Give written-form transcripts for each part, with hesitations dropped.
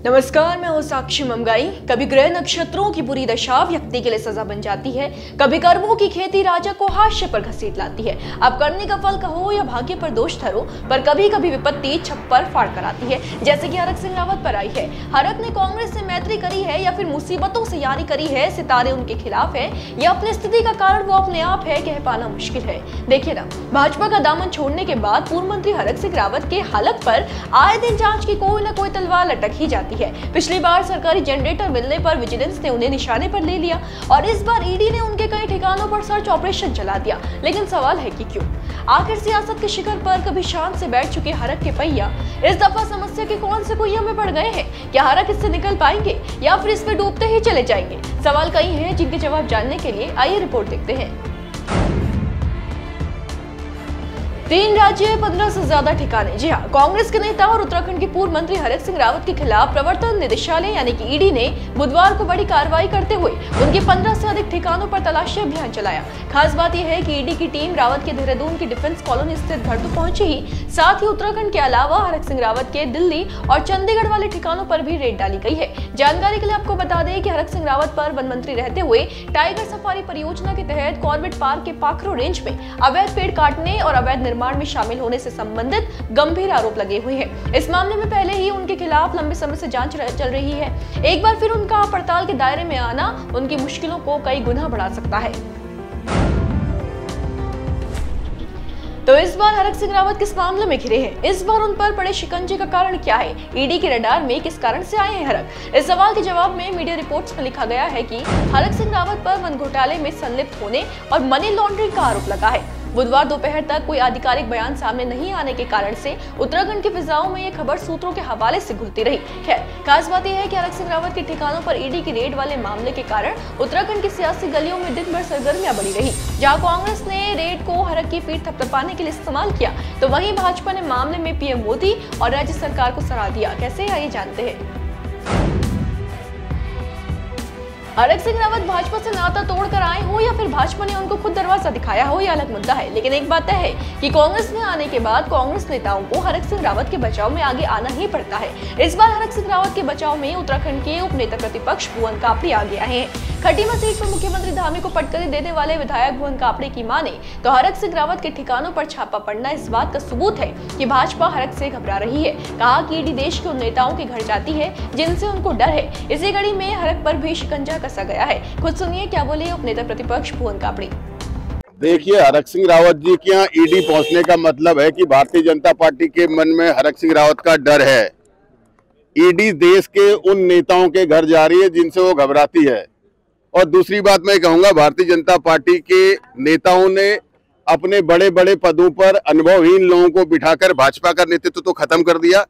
नमस्कार, मैं हूं साक्षी ममगाई। कभी ग्रह नक्षत्रों की बुरी दशा व्यक्ति के लिए सजा बन जाती है, कभी कर्मों की खेती राजा को हाशिए पर घसीट लाती है। अब करने का फल कहो या भाग्य पर दोष धरो, पर कभी कभी विपत्ति छप्पर फाड़ कर आती है, जैसे कि हरक सिंह रावत पर आई है। हरक ने कांग्रेस से मैत्री करी है या फिर मुसीबतों से यारी करी है, सितारे उनके खिलाफ है या अपनी स्थिति का कारण वो अपने आप है, कह पाना मुश्किल है। देखिए ना, भाजपा का दामन छोड़ने के बाद पूर्व मंत्री हरक सिंह रावत के हालत पर आए दिन जांच की कोई न कोई तलवार लटक ही जाती है। पिछली बार सरकारी जनरेटर मिलने पर विजिलेंस ने उन्हें निशाने पर ले लिया और इस बार ईडी ने उनके कई ठिकानों पर सर्च ऑपरेशन चला दिया। लेकिन सवाल है कि क्यों? आखिर सियासत के शिखर पर कभी शान से बैठ चुके हरक के पहिया इस दफा समस्या के कौन से कुइया में पड़ गए हैं? क्या हरक इससे निकल पाएंगे या फिर इसमें डूबते ही चले जाएंगे? सवाल कई हैं जिनके जवाब जानने के लिए आइए रिपोर्ट देखते हैं। 3 राज्य 15 से ज्यादा ठिकाने। जी हाँ, कांग्रेस के नेता और उत्तराखंड के पूर्व मंत्री हरक सिंह रावत के खिलाफ प्रवर्तन निदेशालय यानी कि ईडी ने बुधवार को बड़ी कार्रवाई करते हुए उनके 15 से अधिक ठिकानों पर तलाशी अभियान चलाया। खास बात यह है कि ईडी की टीम रावत के देहरादून की डिफेंस कॉलोनी स्थित घर तो पहुंची ही, साथ ही उत्तराखंड के अलावा हरक सिंह रावत के दिल्ली और चंडीगढ़ वाले ठिकानों पर भी रेड डाली गई है। जानकारी के लिए आपको बता दें कि हरक सिंह रावत पर वन मंत्री रहते हुए टाइगर सफारी परियोजना के तहत कॉर्बेट पार्क के पाखरो रेंज में अवैध पेड़ काटने और अवैध निर्माण में शामिल होने से संबंधित गंभीर आरोप लगे हुए हैं। इस मामले में पहले ही उनके खिलाफ लंबे समय से जांच चल रही है। एक बार फिर उनका पड़ताल के दायरे में आना उनकी मुश्किलों को कई गुना बढ़ा सकता है। तो इस बार हरक सिंह रावत किस मामले में घिरे हैं? इस बार उन पर पड़े शिकंजे का कारण क्या है? ईडी के रडार में किस कारण से आए हैं हरक? इस सवाल के जवाब में मीडिया रिपोर्ट्स में लिखा गया है कि हरक सिंह रावत पर वन घोटाले में संलिप्त होने और मनी लॉन्ड्रिंग का आरोप लगा है। बुधवार दोपहर तक कोई आधिकारिक बयान सामने नहीं आने के कारण से उत्तराखंड की फिजाओं में ये खबर सूत्रों के हवाले से घुलती रही। खैर, खास बात यह है कि हरक सिंह रावत के ठिकानों पर ईडी की रेड वाले मामले के कारण उत्तराखंड की सियासी गलियों में दिन भर सरगर्मियां बढ़ी रही। जहां कांग्रेस ने रेड को हरक की पीठ थपथपाने के लिए इस्तेमाल किया, तो वहीं भाजपा ने मामले में पीएम मोदी और राज्य सरकार को सराह दिया। कैसे, आइए जानते हैं। हरक सिंह रावत भाजपा से नाता तोड़कर आए हो या फिर भाजपा ने उनको खुद दरवाजा दिखाया हो, यह अलग मुद्दा है। लेकिन एक बात है कि कांग्रेस में आने के बाद कांग्रेस नेताओं को हरक सिंह रावत के बचाव में आगे आना ही पड़ता है। इस बार हरक सिंह रावत के बचाव में उत्तराखंड के उप नेता प्रतिपक्ष भुवन कापड़ी आगे आए हैं। खटीमा सीट पर मुख्यमंत्री धामी को पटकनी देने वाले विधायक भुवन कापड़ी की माने तो हरक सिंह रावत के ठिकानों पर छापा पड़ना इस बात का सबूत है कि भाजपा हरक से घबरा रही है। कहा कि ईडी देश के उन नेताओं के घर जाती है जिनसे उनको डर है। इसी कड़ी में हरक पर भी शिकंजा कसा गया है। खुद सुनिए क्या बोले उप नेता प्रतिपक्ष भुवन कापड़ी। देखिए, हरक सिंह रावत जी के यहाँ ईडी पहुंचने का मतलब है कि भारतीय जनता पार्टी के मन में हरक सिंह रावत का डर है। ईडी देश के उन नेताओं के घर जा रही है जिनसे वो घबराती है। और दूसरी बात मैं कहूंगा, भारतीय जनता पार्टी के नेताओं ने अपने बड़े बड़े पदों पर अनुभवहीन लोगों को बिठाकर भाजपा का नेतृत्व तो खत्म कर दिया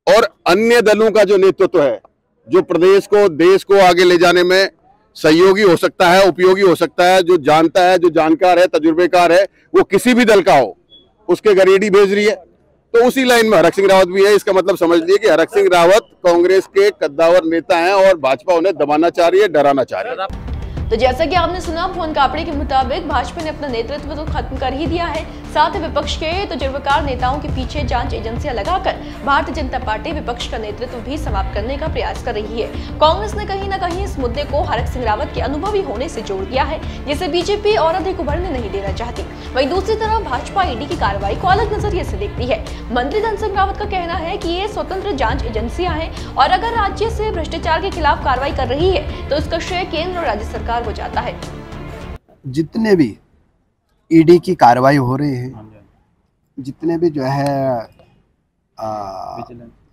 और अन्य दलों का जो नेतृत्व है, जो प्रदेश को, देश को आगे ले जाने में सहयोगी हो सकता है, उपयोगी हो सकता है, जो जानता है, जो जानकार है, तजुर्बेकार है, वो किसी भी दल का हो, उसके घर ईडी भेज रही है। तो उसी लाइन में हरक सिंह रावत भी है। इसका मतलब समझ लीजिए कि हरक सिंह रावत कांग्रेस के कद्दावर नेता हैं और भाजपा उन्हें दबाना चाह रही है, डराना चाह रही है। तो जैसा कि आपने सुना, भुवन कापड़ी के मुताबिक भाजपा ने अपना नेतृत्व तो खत्म कर ही दिया है, साथ ही विपक्ष के तजुर्बेकार नेताओं के पीछे जांच एजेंसियां लगाकर भारतीय जनता पार्टी विपक्ष का नेतृत्व भी समाप्त करने का प्रयास कर रही है। कांग्रेस ने कहीं न कहीं इस मुद्दे को हरक सिंह रावत के अनुभवी होने से जोड़ दिया है, जिसे बीजेपी और अधिक उभरने नहीं देना चाहती। वहीं दूसरी तरफ भाजपा ईडी की कार्रवाई को अलग नजरिए से देखती है। मंत्री धन सिंह रावत का कहना है कि ये स्वतंत्र जांच एजेंसियां हैं और अगर राज्य से भ्रष्टाचार के खिलाफ कार्रवाई कर रही है तो इसका श्रेय केंद्र और राज्य सरकार को जाता है। जितने भी ईडी की कार्रवाई हो रही है, जितने भी जो है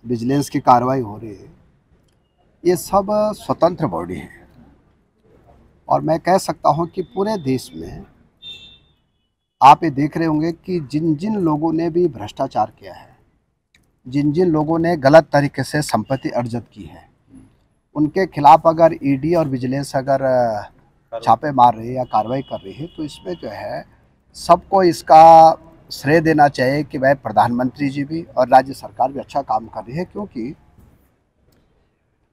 विजिलेंस की कार्रवाई हो रही है, ये सब स्वतंत्र बॉडी है। और मैं कह सकता हूं कि पूरे देश में आप ये देख रहे होंगे कि जिन जिन लोगों ने भी भ्रष्टाचार किया है, जिन जिन लोगों ने गलत तरीके से संपत्ति अर्जित की है, उनके खिलाफ अगर ईडी और विजिलेंस अगर छापे मार रही है या कार्रवाई कर रही है, तो इसमें जो है सबको इसका श्रेय देना चाहिए कि भाई प्रधानमंत्री जी भी और राज्य सरकार भी अच्छा काम कर रही है, क्योंकि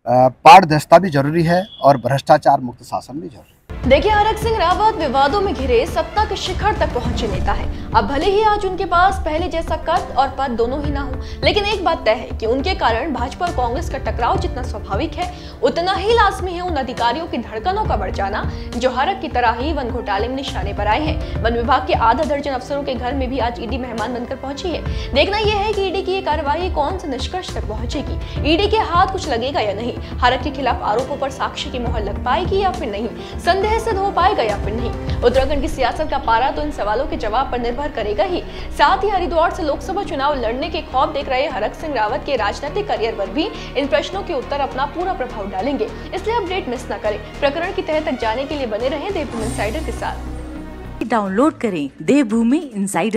पारदर्शिता भी जरूरी है और भ्रष्टाचार मुक्त शासन भी जरूरी है। देखिए, हरक सिंह रावत विवादों में घिरे सत्ता के शिखर तक पहुंचे नेता है। अब भले ही आज उनके पास पहले जैसा कद और पद दोनों ही ना हो, लेकिन एक बात तय है कि उनके कारण भाजपा और कांग्रेस का टकराव जितना स्वाभाविक है, उतना ही लाजमी है उन अधिकारियों की धड़कनों का बढ़ जाना जो हरक की तरह ही वन घोटाले में निशाने पर आए हैं। वन विभाग के आधा दर्जन अफसरों के घर में भी आज ईडी मेहमान बनकर पहुंची है। देखना यह है कि ईडी की ये कार्रवाई कौन से निष्कर्ष तक पहुंचेगी। ईडी के हाथ कुछ लगेगा या नहीं, हरक के खिलाफ आरोपों पर साक्ष्य की मोहर लग पाएगी या फिर नहीं, संदेह सिद्ध हो पाएगा या फिर नहीं। उत्तराखंड की सियासत का पारा तो इन सवालों के जवाब पर निर्भर करेगा ही। साथ ही हरिद्वार से लोकसभा चुनाव लड़ने के खौफ देख रहे हरक सिंह रावत के राजनीतिक करियर पर भी इन प्रश्नों के उत्तर अपना पूरा प्रभाव डालेंगे। इसलिए अपडेट मिस न करें। प्रकरण की तह तक जाने के लिए बने रहें देवभूमि इनसाइडर के साथ। डाउनलोड करें देवभूमि इनसाइडर।